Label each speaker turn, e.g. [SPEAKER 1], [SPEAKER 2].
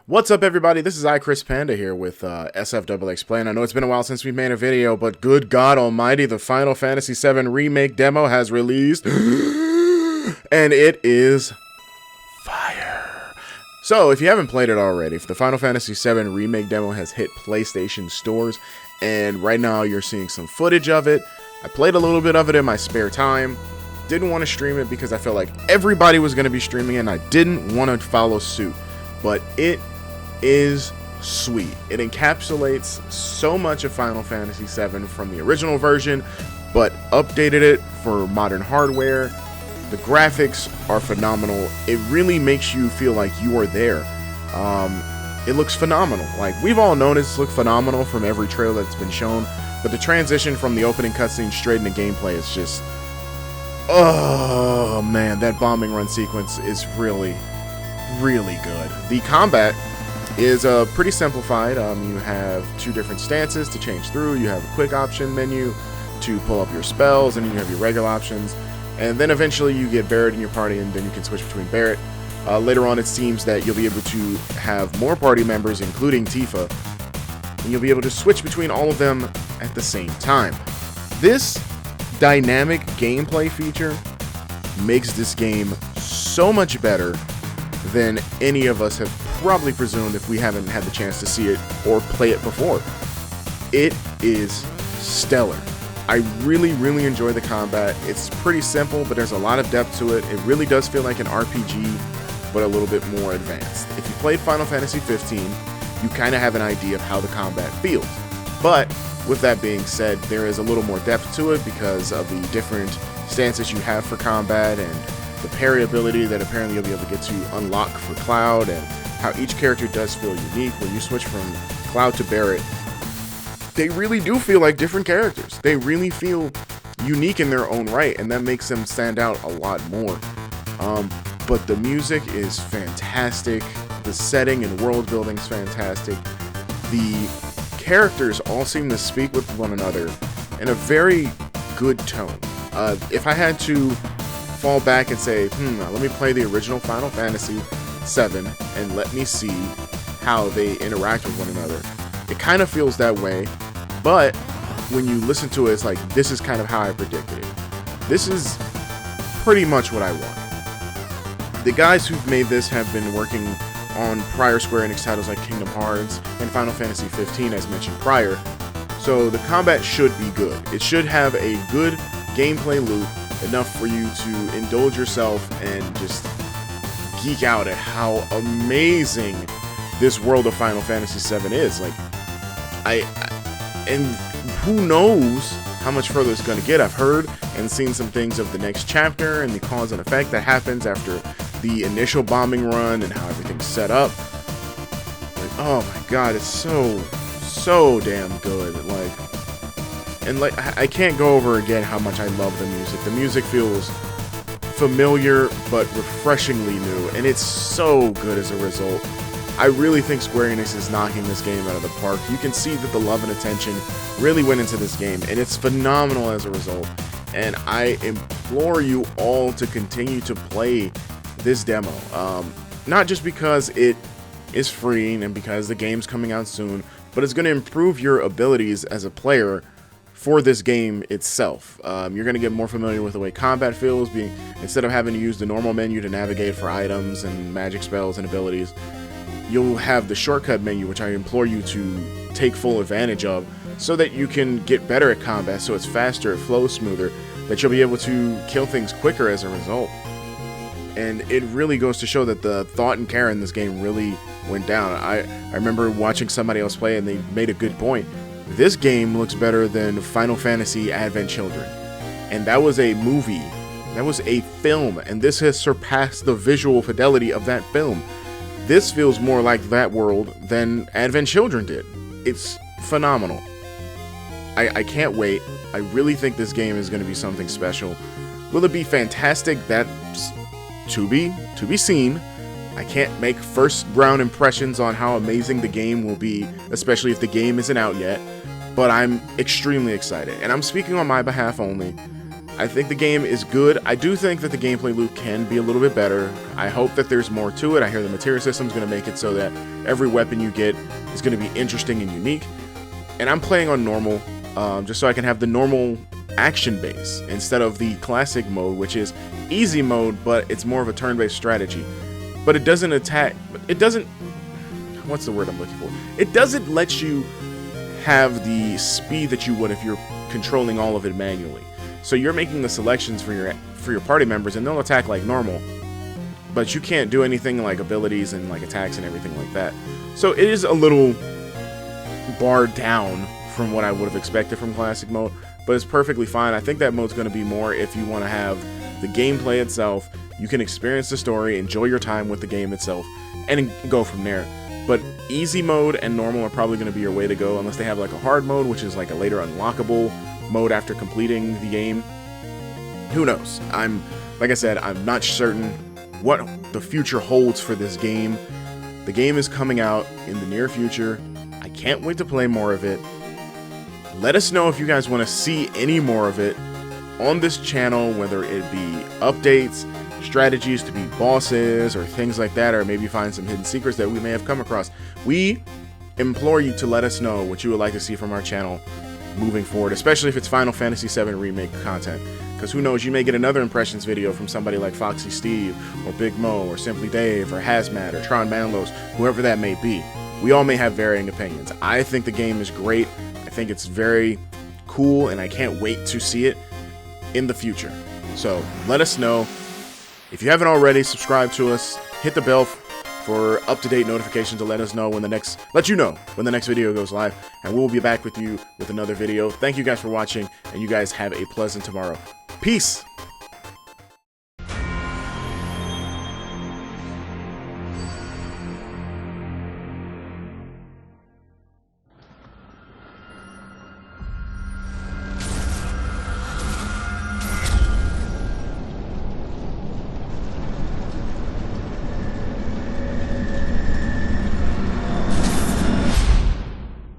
[SPEAKER 1] What's up, everybody? This is ChrisPanda here with SFXX Explain. I know it's been a while since we made a video, but good God almighty, the Final Fantasy VII Remake demo has released, and it is fire. So, if you haven't played it already, the Final Fantasy VII Remake demo has hit PlayStation stores, and right now you're seeing some footage of it. I played a little bit of it in my spare time. Didn't want to stream it because I felt like everybody was going to be streaming it, and I didn't want to follow suit. But it is sweet. It encapsulates so much of Final Fantasy VII from the original version, but updated it for modern hardware. The graphics are phenomenal. It really makes you feel like you are there. It looks phenomenal. Like, we've all known it's looked phenomenal from every trailer that's been shown, but the transition from the opening cutscene straight into gameplay is just, oh man, that bombing run sequence is really good. The combat is pretty simplified. You have two different stances to change through. You have a quick option menu to pull up your spells, and then you have your regular options. And then eventually you get Barret in your party, and then you can switch between Barret. Later on, it seems that you'll be able to have more party members, including Tifa, and you'll be able to switch between all of them at the same time. This dynamic gameplay feature makes this game so much better than any of us have probably presumed if we haven't had the chance to see it or play it before. It is stellar. I really enjoy the combat. It's pretty simple, but there's a lot of depth to it. It really does feel like an RPG, but a little bit more advanced. If you played Final Fantasy 15, you kind of have an idea of how the combat feels. But with that being said, there is a little more depth to it because of the different stances you have for combat and the parry ability that apparently you'll be able to get to unlock for Cloud, and how each character does feel unique. When you switch from Cloud to Barret, they really do feel like different characters. They really feel unique in their own right, and that makes them stand out a lot more. But the music is fantastic. The setting and world building is fantastic. The characters all seem to speak with one another in a very good tone. If I had to fall back and say, let me play the original Final Fantasy VII and let me see how they interact with one another, it kind of feels that way, but when you listen to it, it's like, this is kind of how I predicted it. This is pretty much what I want. The guys who've made this have been working on prior Square Enix titles like Kingdom Hearts and Final Fantasy 15, as mentioned prior, so the combat should be good. It should have a good gameplay loop, enough for you to indulge yourself and just geek out at how amazing this world of Final Fantasy VII is. Like, and who knows how much further it's going to get. I've heard and seen some things of the next chapter and the cause and effect that happens after the initial bombing run and how everything's set up. Like, oh my god, it's so damn good. Like, I can't go over again how much I love the music. The music feels familiar, but refreshingly new, and it's so good as a result. I really think Square Enix is knocking this game out of the park. You can see that the love and attention really went into this game, and it's phenomenal as a result. And I implore you all to continue to play this demo. Not just because it is free and because the game's coming out soon, but it's going to improve your abilities as a player for this game itself. You're going to get more familiar with the way combat feels, instead of having to use the normal menu to navigate for items and magic spells and abilities. You'll have the shortcut menu, which I implore you to take full advantage of, so that you can get better at combat, so it's faster, it flows smoother, that you'll be able to kill things quicker as a result. And it really goes to show that the thought and care in this game really went down. I remember watching somebody else play, and they made a good point. This game looks better than Final Fantasy Advent Children. And that was a movie. That was a film. And this has surpassed the visual fidelity of that film. This feels more like that world than Advent Children did. It's phenomenal. I can't wait. I really think this game is going to be something special. Will it be fantastic? That's to be seen. I can't make first round impressions on how amazing the game will be, especially if the game isn't out yet, but I'm extremely excited, and I'm speaking on my behalf only. I think the game is good. I do think that the gameplay loop can be a little bit better. I hope that there's more to it. I hear the materia system is going to make it so that every weapon you get is going to be interesting and unique. And I'm playing on normal, just so I can have the normal action base instead of the classic mode, which is easy mode, but it's more of a turn-based strategy. But it doesn't attack. It doesn't. What's the word I'm looking for? It doesn't let you have the speed that you would if you're controlling all of it manually. So you're making the selections for your party members, and they'll attack like normal, but you can't do anything like abilities and like attacks and everything like that. So it is a little barred down from what I would have expected from classic mode, but it's perfectly fine. I think that mode's going to be more if you want to have the gameplay itself. You can experience the story, enjoy your time with the game itself, and go from there. But easy mode and normal are probably going to be your way to go, unless they have like a hard mode, which is like a later unlockable mode after completing the game. Who knows? Like I said, I'm not certain what the future holds for this game. The game is coming out in the near future. I can't wait to play more of it. Let us know if you guys want to see any more of it on this channel, whether it be updates, strategies to beat bosses, or things like that, or maybe find some hidden secrets that we may have come across. We implore you to let us know what you would like to see from our channel moving forward, especially if it's Final Fantasy VII Remake content, because who knows, you may get another impressions video from somebody like Foxy Steve, or Big Mo, or Simply Dave, or Hazmat, or Tron Manlos, whoever that may be. We all may have varying opinions. I think the game is great. I think it's very cool, and I can't wait to see it in the future. So let us know. If you haven't already, subscribe to us, hit the bell for up-to-date notifications to let you know when the next video goes live, and we'll be back with you with another video. Thank you guys for watching, and you guys have a pleasant tomorrow. Peace.